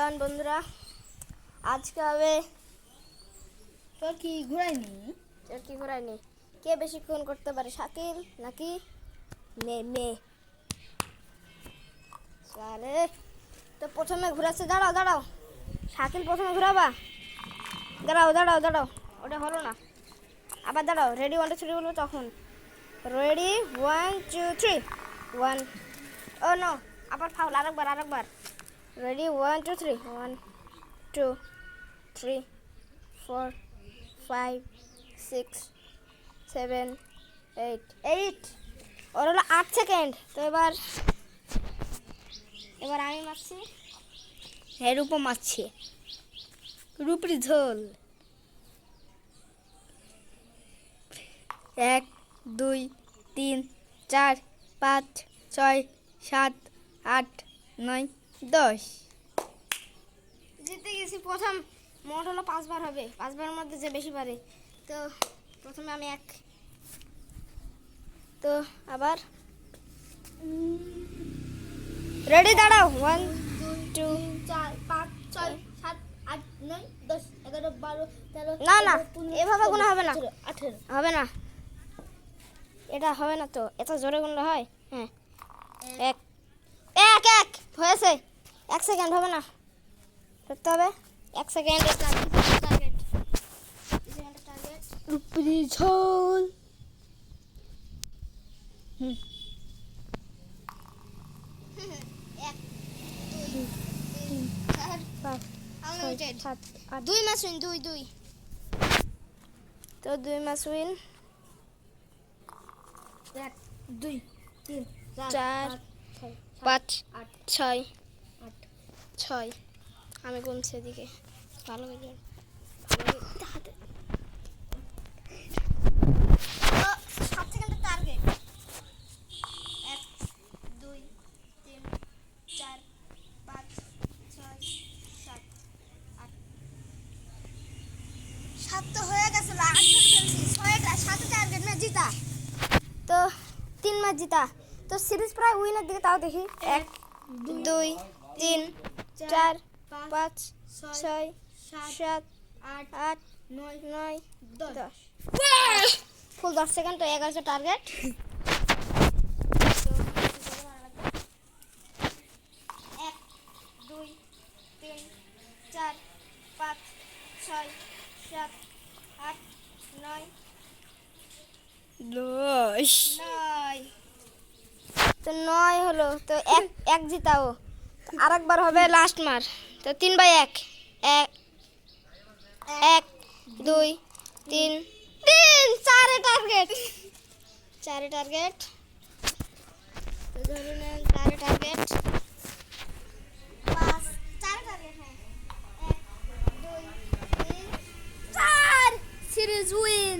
ডান বন্ধুরা, আজকে হবে চরকি ঘোরায়নি। কে বেশিক্ষণ করতে পারে, শাকিল নাকি মেয়ে? চলে তো প্রথমে ঘুরাচ্ছে। দাঁড়াও, শাকিল প্রথমে ঘুরাবা। দাঁড়াও, ওটা হলো না। আবার দাঁড়াও, রেডি 1 2 3 বলবো তখন। রেডি 1 2 3 1। ও নো, আবার ফাউল। আরেকবার। রেডি 1 2 3 1 2 3 4 5 6 7 8 ওর হলো 8 সেকেন্ড। তো এবার আমি মারছি। হ্যাঁ, রূপা মারছে। রূপরি ঝোল 1 2 3 4 5 6 7 8 9 10। জিতে গেছি। প্রথম মোট হলো 5 বার হবে। 5 বারের মধ্যে যে বেশি পারে। তো প্রথমে আমি 1। তো আবার রেডি, দাঁড়াও 1 2 4 5 6 7 8 9 10 11 12 13 না এভাবে গোনা হবে না। 18 হবে না, এটা হবে না। তো এত জোরে গুনলে হয়? হ্যাঁ, এক হয়েছে। 1 সেকেন্ড হবে না, করতে হবে 1 সেকেন্ড। টার্গেট রূপরি ঝোল। 1 2 3 4 5 আনলিমিটেড 7 8 2 ম্যাচ উইন। 2 তো 2 ম্যাচ উইন। 1 2 3 4 5 6 6 আমি গুনছি এদিকে। ভালো করে 7 সেকেন্ডের টার্গেট। 1 2 3 4 5 6 7 8 7 তো হয়ে গেছে। 8 ফেলছি। 6টা 7 টার্গেট না জিতা। তো 3 ম্যাচ জিতা। তো সিরিজ প্রায় উইনের দিকে। তাও দেখি 1 2 3 4 5 6 7 8 9 10 ফুল 10 সেকেন্ড। তো 11 টার্গেট। 1 2 3 4 5 6 7 8 9 10। 9। তো 9 হলো। তো এক জিতাও। আরেকবার হবে লাস্ট মার। তো 3 বাই 1 1 2 3 4 টার্গেট। তো ধরে নেন 4 টার্গেট। 5 4 টার্গেট। হ্যাঁ, 1 2 3 4 সিরিজ উইন।